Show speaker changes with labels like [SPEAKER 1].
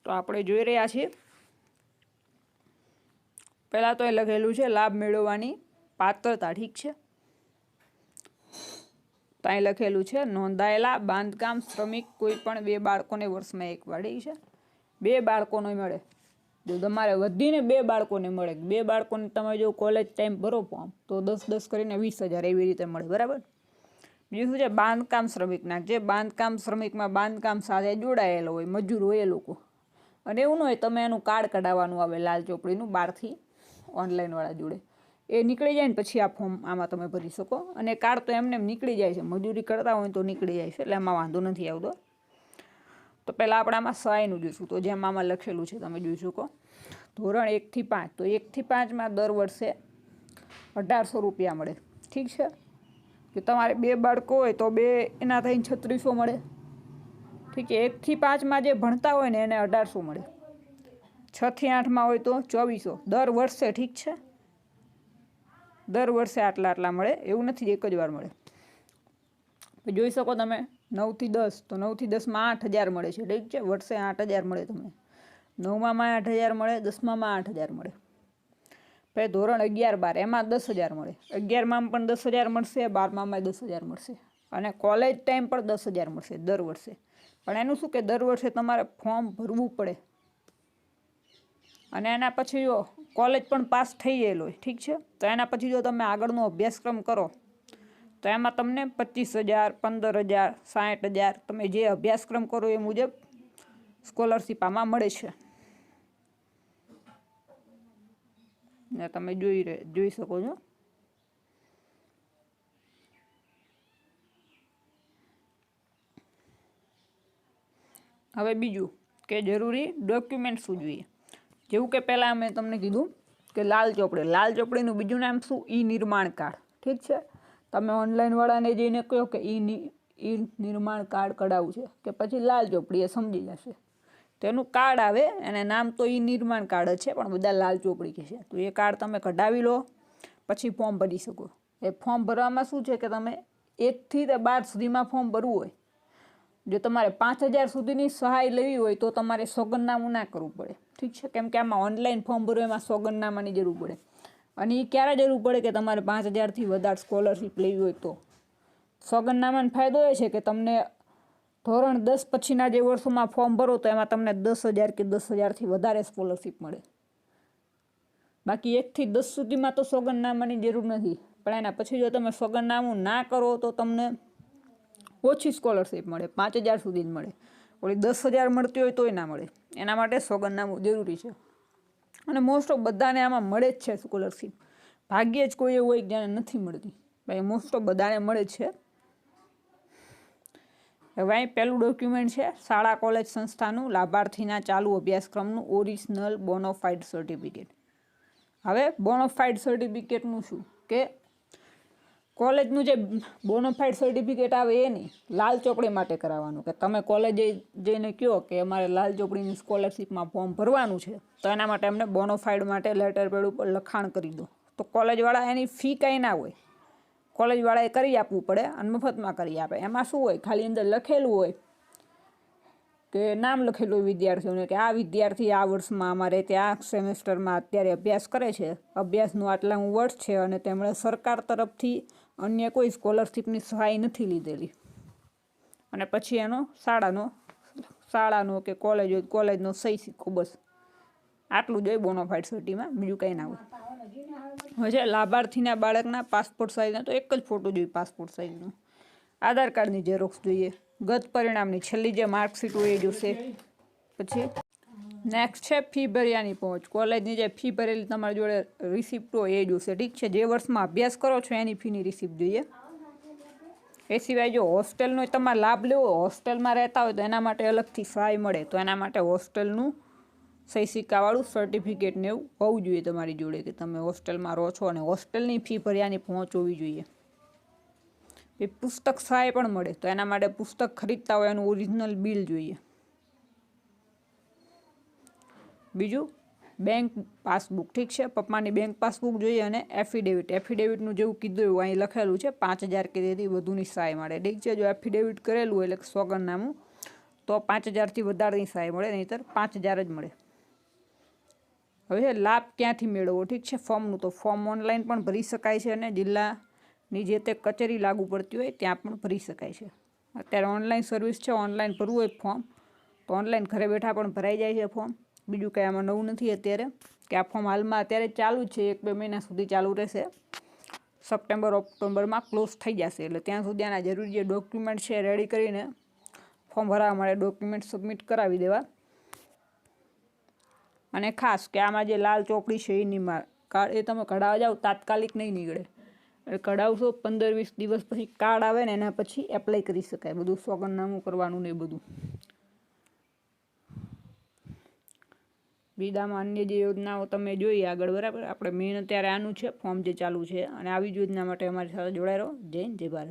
[SPEAKER 1] તો આપણે જોઈ રહ્યા છીએ પહેલાં તો એ લખેલું છે લાભ મેળવવાની પાત્રતા, ઠીક છે। તો અહીં લખેલું છે નોંધાયેલા બાંધકામ શ્રમિક કોઈ પણ 2 બાળકોને વર્ષમાં એકવાર, ઠીક છે। 2 બાળકોને મળે, જો તમારે વધીને 2 બાળકોને મળે, 2 બાળકોને તમે જો કોલેજ ટાઈમ ભરો ફોર્મ તો 10-10 કરીને 20,000 એવી રીતે મળે, બરાબર। બીજું શું છે બાંધકામ શ્રમિકના, જે બાંધકામ શ્રમિકમાં બાંધકામ સાથે જોડાયેલો હોય, મજૂર હોય એ લોકો, અને એવું ન હોય તમે એનું કાર્ડ કઢાવવાનું આવે લાલ ચોપડીનું બહારથી ઓનલાઈનવાળા જોડે, એ નીકળી જાય ને પછી આ ફોર્મ આમાં તમે ભરી શકો, અને કાર્ડ તો એમને નીકળી જાય છે, મજૂરી કરતા હોય તો નીકળી જાય છે, એટલે એમાં વાંધો નથી આવતો। તો પહેલાં આપણે આમાં સહાયનું જોઈશું, તો જેમ આમાં લખેલું છે તમે જોઈ શકો ધોરણ 1 થી 5, તો 1 થી 5માં દર વર્ષે 1800 રૂપિયા મળે, ઠીક છે। કે તમારે 2 બાળકો હોય તો 2 એના થઈને 3600 મળે, ઠીક છે। 1 થી 5માં જે ભણતા હોય ને એને 1800 મળે, 6 થી 8માં હોય તો 2400 દર વર્ષે, ઠીક છે। દર વર્ષે આટલા મળે, એવું નથી એક જ વાર મળે। જોઈ શકો તમે 9 થી 10, તો 9 થી 10માં 8000 મળે છે, ઠીક છે। વર્ષે 8000 મળે તમને, 9માં 8000 મળે, 10માં 8000 મળે। પછી ધોરણ 11-12 એમાં 10000 મળે, 11માં પણ 10000 મળશે, 12માં 10000 મળશે, અને કોલેજ ટાઈમ પણ 10000 મળશે દર વર્ષે। પણ એનું શું કે દર વર્ષે તમારે ફોર્મ ભરવું પડે, અને એના પછી જો કોલેજ પણ પાસ થઈ ગયેલો હોય, ઠીક છે। તો એના પછી જો તમે આગળનો અભ્યાસક્રમ કરો તો એમાં તમને 25,000, 15,000, 60,000 તમે જે અભ્યાસક્રમ કરો એ મુજબ સ્કોલરશીપ આમાં મળે છે, ને તમે જોઈ શકો છો। હવે બીજું કે જરૂરી ડોક્યુમેન્ટ શું જોઈએ, જેવું કે પહેલાં મેં તમને કીધું કે લાલ ચોપડીનું બીજું નામ શું, ઈ નિર્માણ કાર્ડ, ઠીક છે। તમે ઓનલાઈનવાળાને જઈને કહો કે ઈ નિર્માણ કાર્ડ કઢાવવું છે, કે પછી લાલ ચોપડી એ સમજી જશે, તેનું કાર્ડ આવે, એને નામ તો ઈ નિર્માણ કાર્ડ જ છે પણ બધા લાલ ચોપડી કહે છે। તો એ કાર્ડ તમે કઢાવી લો, પછી ફોર્મ ભરી શકો। એ ફોર્મ ભરવામાં શું છે કે તમે 1 થી 12 સુધીમાં ફોર્મ ભરવું હોય, જો તમારે 5000 સુધીની સહાય લેવી હોય તો તમારે સોગંદનામું ના કરવું પડે, ઠીક છે। કેમ કે આમાં ઓનલાઈન ફોર્મ ભરવું એમાં સોગંદનામાની જરૂર પડે, અને એ ક્યારે જરૂર પડે કે તમારે 5000થી વધારે સ્કોલરશીપ લેવી હોય તો। સોગંદનામાનો ફાયદો એ છે કે તમને ધોરણ 10 પછીના જે વર્ષોમાં ફોર્મ ભરો તો એમાં તમને 10,000 કે 10,000થી વધારે સ્કોલરશીપ મળે। બાકી 1 થી 10 સુધીમાં તો સોગંદનામાની જરૂર નથી, પણ એના પછી જો તમે સોગંદનામું ના કરો તો તમને ઓછી સ્કોલરશીપ મળે, 5000 સુધી જ મળે, ઓલી 10,000 મળતી હોય તોય ના મળે। એના માટે સોગંદનામું જરૂરી છે, અને મોસ્ટ ઓફ બધાને આમાં મળે જ છે સ્કોલરશીપ, ભાગ્યે જ કોઈ એવું હોય જેને નથી મળતી, ભાઈ મોસ્ટ ઓફ બધાને મળે જ છે। હવે અહીં પહેલું ડોક્યુમેન્ટ છે શાળા કોલેજ સંસ્થાનું લાભાર્થીના ચાલુ અભ્યાસક્રમનું ઓરિજિનલ બોનોફાઇડ સર્ટિફિકેટ। હવે બોનોફાઇડ સર્ટિફિકેટનું શું કે કોલેજનું જે બોનોફાઇડ સર્ટિફિકેટ આવે એ નહીં, લાલ ચોપડી માટે કરાવવાનું, કે તમે કોલેજે જઈને કહો કે અમારે લાલ ચોપડીની સ્કોલરશીપમાં ફોર્મ ભરવાનું છે, તો એના માટે અમને બોનોફાઇડ માટે લેટર પેડ ઉપર લખાણ કરી દો, તો કોલેજવાળા એની ફી કંઈ ના હોય, કોલેજવાળાએ કરી આપવું પડે અને મફતમાં કરી આપે। એમાં શું હોય, ખાલી અંદર લખેલું હોય કે નામ લખેલું હોય વિદ્યાર્થીઓને કે આ વિદ્યાર્થી આ વર્ષમાં અમારે ત્યાં સેમેસ્ટરમાં અત્યારે અભ્યાસ કરે છે, અભ્યાસનું આટલાનું વર્ષ છે, અને તેમણે સરકાર તરફથી અન્ય કોઈ સ્કોલરશીપની સહાય નથી લીધેલી, અને પછી એનો શાળાનો કે કોલેજનો સહી સિક્કો, બસ આટલું જ હોય બોનોફાઇડ સર્ટિમાં, બીજું કંઈ ના હોય। હવે છે લાભાર્થીના બાળકના પાસપોર્ટ સાઇઝનો, તો એક જ ફોટો જોઈએ પાસપોર્ટ સાઇઝનો, આધાર કાર્ડની ઝેરોક્ષ જોઈએ, ગત પરિણામની છેલ્લી જે માર્કશીટ હોય એ જોશે। પછી નેક્સ્ટ છે ફી ભર્યાની પહોંચ, કોલેજની જે ફી ભરેલી તમારી જોડે રિસિપ્ટ હોય એ જોશે, ઠીક છે। જે વર્ષમાં અભ્યાસ કરો છો એની ફીની રિસિપ્ટ જોઈએ। એ સિવાય જો હોસ્ટેલનો તમારે લાભ લેવો, હોસ્ટેલમાં રહેતા હોય તો એના માટે અલગથી સહાય મળે, તો એના માટે હોસ્ટેલનું સહી સિક્કાવાળું સર્ટિફિકેટ ને એવું હોવું જોઈએ તમારી જોડે, કે તમે હોસ્ટેલમાં રહો છો, અને હોસ્ટેલની ફી ભર્યાની પહોંચ હોવી જોઈએ। એ પુસ્તક સહાય પણ મળે, તો એના માટે પુસ્તક ખરીદતા હોય એનું ઓરિજિનલ બિલ જોઈએ। બીજું બેંક પાસબુક, ઠીક છે, પપ્પાની બેંક પાસબુક જોઈએ, અને એફિડેવિટનું જેવું કીધું એવું અહીં લખેલું છે 5000 કે તેથી વધુની સહાય મળે, ઠીક છે। જો એફિડેવિટ કરેલું હોય એટલે સોગંદનામું, તો 5,000થી વધારેની સહાય મળે, નહીંતર 5,000 જ મળે. હવે લાભ ક્યાંથી મેળવવો? ઠીક છે, ફોર્મનું તો ફોર્મ ઓનલાઈન પણ ભરી શકાય છે અને જિલ્લાની જે તે કચેરી લાગુ પડતી હોય ત્યાં પણ ભરી શકાય છે. અત્યારે ઓનલાઈન સર્વિસ છે, ઓનલાઈન ભરવું હોય ફોર્મ તો ઓનલાઈન ઘરે બેઠા પણ ભરાઈ જાય છે ફોર્મ. બીજું કંઈ આમાં નવું નથી અત્યારે, કે આ ફોર્મ હાલમાં અત્યારે ચાલુ જ છે, 1-2 મહિના સુધી ચાલુ રહેશે. સપ્ટેમ્બર ઓક્ટોબરમાં ક્લોઝ થઈ જશે, એટલે ત્યાં સુધી આના જરૂરી જે ડોક્યુમેન્ટ છે રેડી કરીને ફોર્મ ભરવા માટે ડોક્યુમેન્ટ સબમિટ કરાવી દેવા. અને ખાસ કે આમાં જે લાલ ચોપડી છે એની કાર્ડ એ તમે કઢાવવા જાઓ તાત્કાલિક નહીં નીકળે, એટલે કઢાવશો 15-20 દિવસ પછી કાર્ડ આવે ને એના પછી એપ્લાય કરી શકાય. બધું સોગંદનામું કરવાનું ને એ બધું. બીજામાં અન્ય જે યોજનાઓ તમે જોઈ આગળ, બરાબર. આપણે મેઇન અત્યારે આનું છે ફોર્મ જે ચાલુ છે, અને આવી જ યોજના માટે અમારી સાથે જોડાઈ રહો. જય હિન્દ, જય ભારત.